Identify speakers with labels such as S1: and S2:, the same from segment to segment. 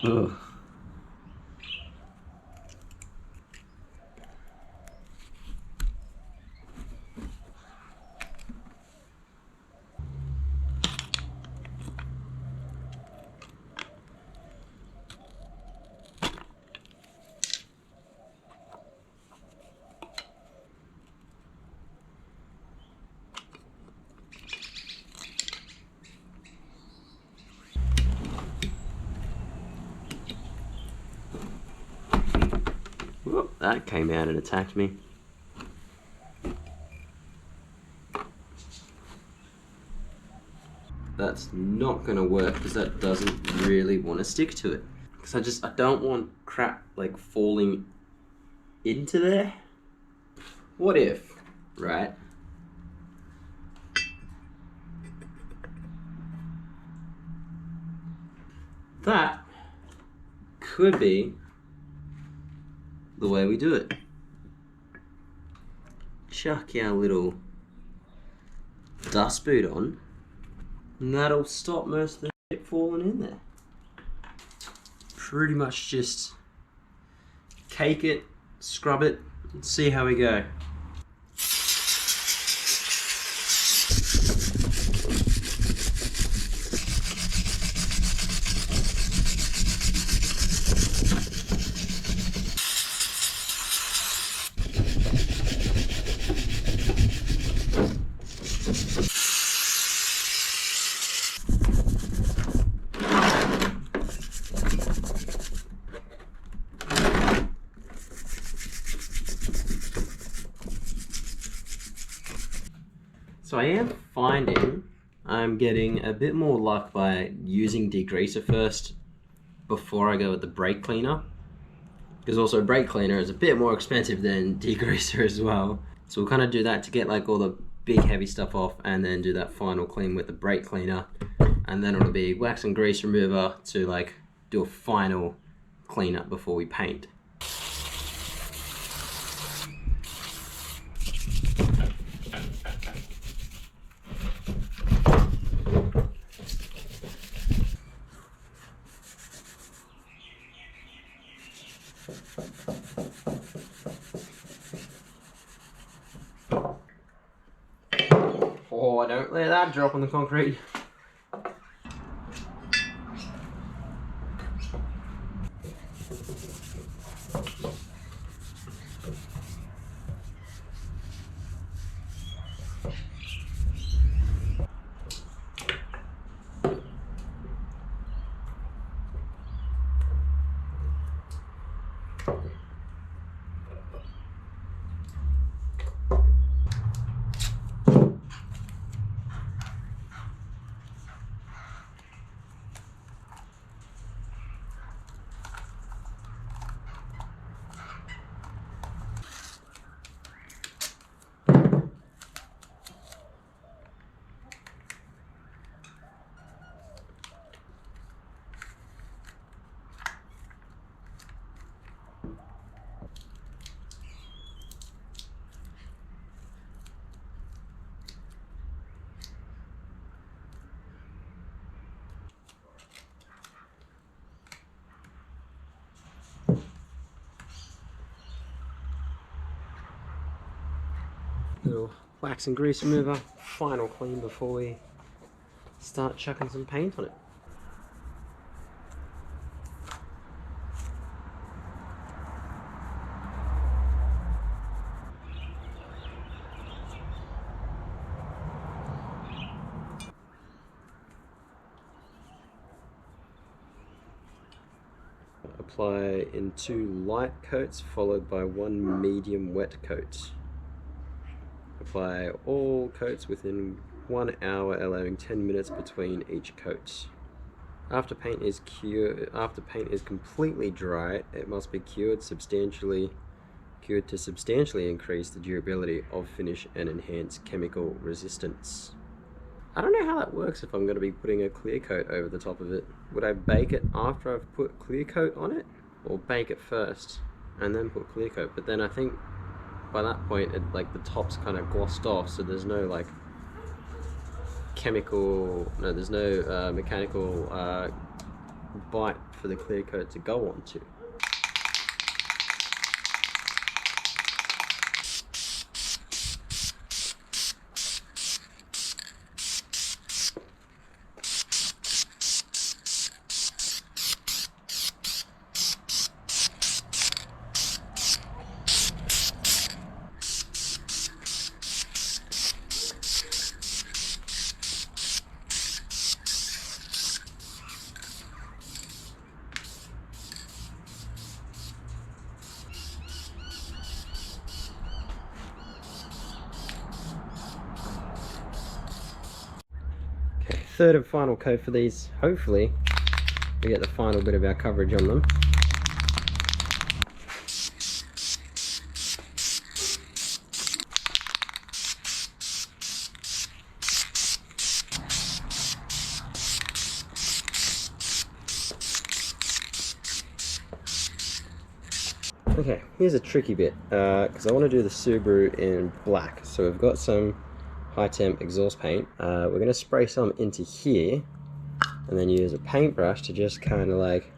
S1: Ugh. Whoop, that came out and attacked me. That's not gonna work because that doesn't really want to stick to it. Because I don't want crap like falling into there. What if, right? That could be the way we do it. Chuck our little dust boot on, and that'll stop most of the shit falling in there. Pretty much just cake it, scrub it, and see how we go. So I am finding I'm getting a bit more luck by using degreaser first before I go with the brake cleaner. Because also brake cleaner is a bit more expensive than degreaser as well. So we'll kind of do that to get like all the big heavy stuff off and then do that final clean with the brake cleaner. And then it'll be wax and grease remover to like do a final cleanup before we paint. Oh, don't let that drop on the concrete. Little wax and grease remover, final clean before we start chucking some paint on it. Apply in 2 light coats followed by 1 medium wet coat. Apply all coats within 1 hour, allowing 10 minutes between each coat. After paint is completely dry, it must be cured to substantially increase the durability of finish and enhance chemical resistance. I don't know how that works if I'm going to be putting a clear coat over the top of it. Would I bake it after I've put clear coat on it, or bake it first and then put clear coat? But then I think by that point, the top's kind of glossed off, so there's no like mechanical bite for the clear coat to go onto. Third and final coat for these. Hopefully we get the final bit of our coverage on them. Okay, here's a tricky bit, because I want to do the Subaru in black. So we've got some high temp exhaust paint. We're going to spray some into here and then use a paintbrush to just kind of like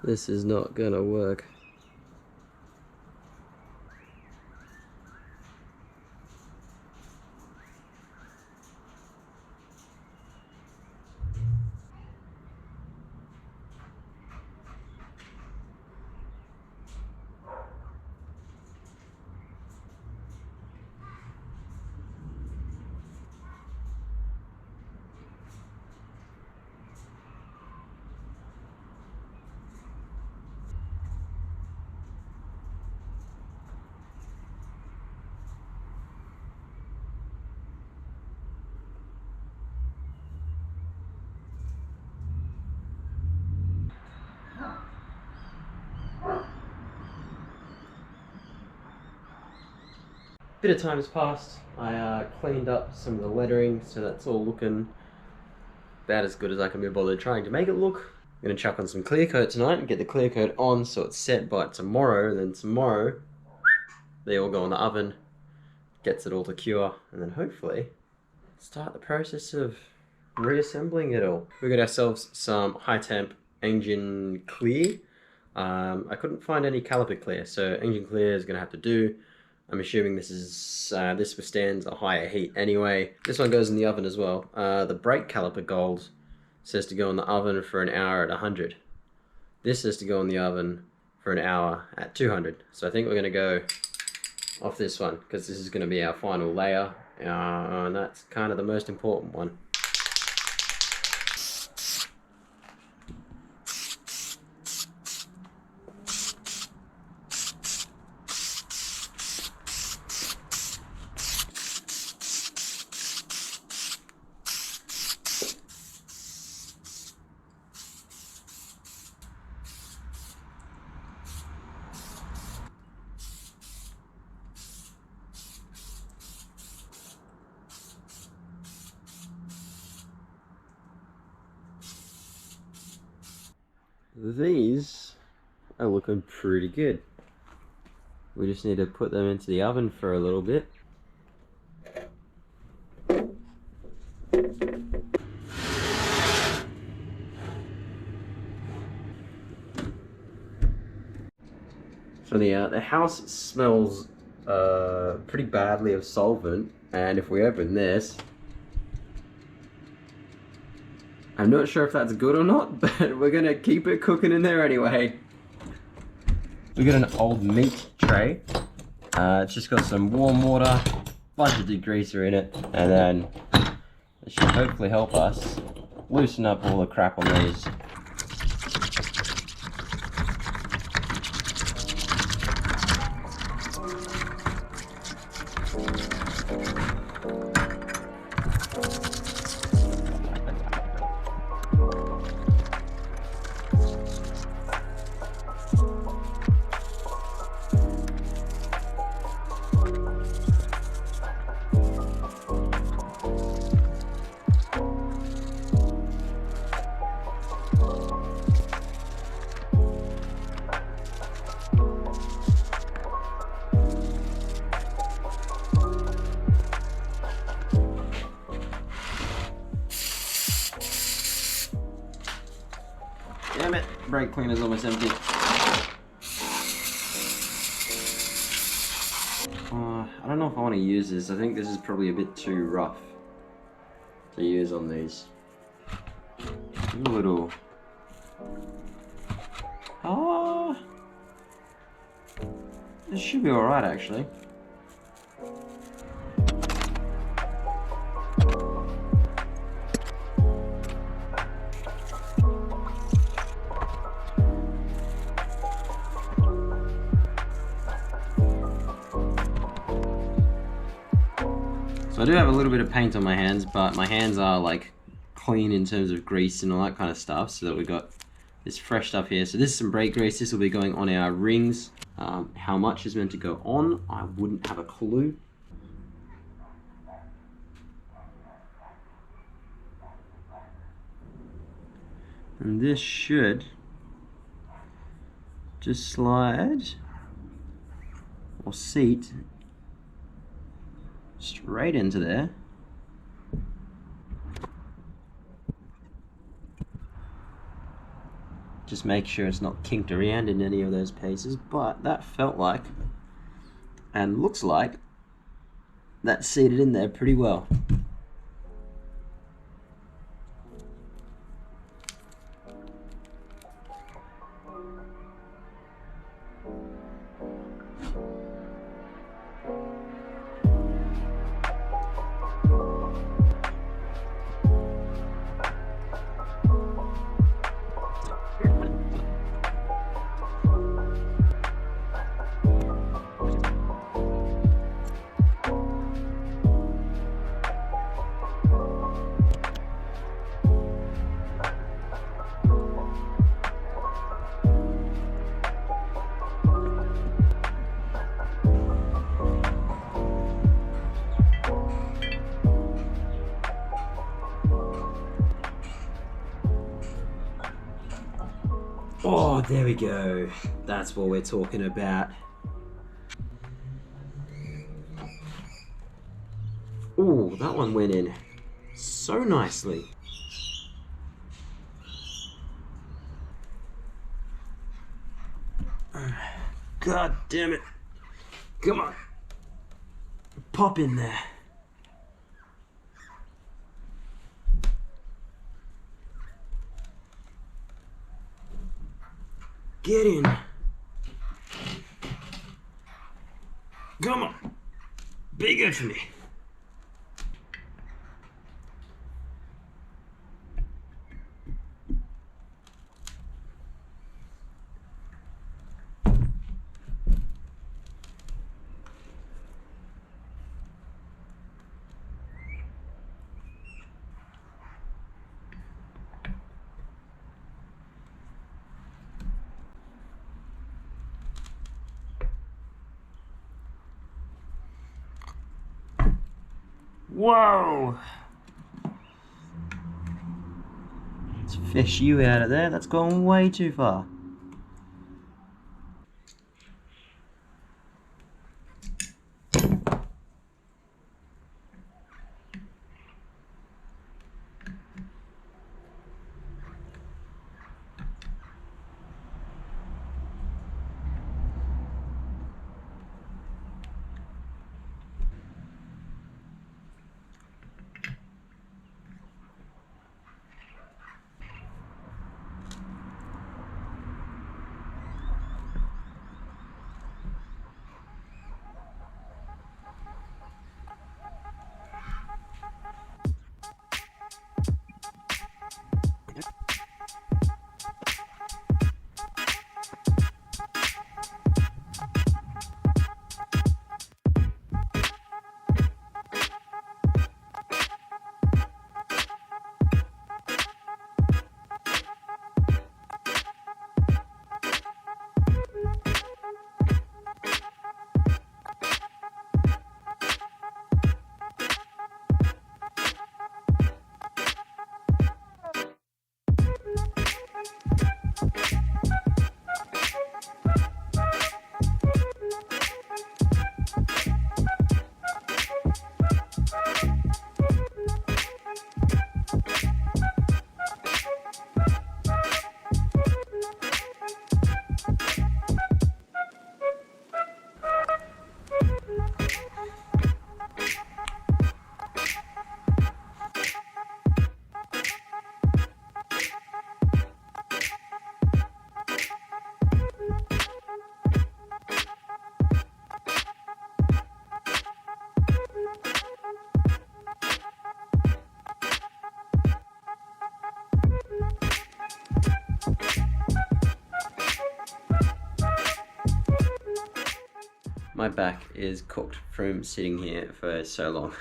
S1: this is not gonna work. Bit of time has passed. I cleaned up some of the lettering, so that's all looking about as good as I can be bothered trying to make it look. I'm going to chuck on some clear coat tonight and get the clear coat on so it's set by tomorrow. And then tomorrow they all go in the oven, gets it all to cure, and then hopefully start the process of reassembling it all. We got ourselves some high temp engine clear. I couldn't find any caliper clear, so engine clear is going to have to do. I'm assuming this is this withstands a higher heat anyway. This one goes in the oven as well. The brake caliper gold says to go in the oven for an hour at 100. This says to go in the oven for an hour at 200. So I think we're going to go off this one because this is going to be our final layer, and that's kind of the most important one. These are looking pretty good. We just need to put them into the oven for a little bit. So the house smells pretty badly of solvent, and if we open this, I'm not sure if that's good or not, but we're gonna keep it cooking in there anyway. We got an old meat tray. It's just got some warm water, bunch of degreaser in it, and then it should hopefully help us loosen up all the crap on these. brake cleaner's almost empty. I don't know if I want to use this. I think this is probably a bit too rough to use on these. A little... Oh, this should be alright actually. So I do have a little bit of paint on my hands, but my hands are like clean in terms of grease and all that kind of stuff, so that we've got this fresh stuff here. So this is some brake grease. This will be going on our rings. How much is meant to go on, I wouldn't have a clue. And this should just slide or seat straight into there. Just make sure it's not kinked around in any of those pieces, but that felt like and looks like that's seated in there pretty well. Oh, there we go. That's what we're talking about. Oh, that one went in so nicely. God damn it. Come on. Pop in there. Get in. Come on. Be good for me. Whoa! Let's fish you out of there. That's gone way too far. My back is cooked from sitting here for so long.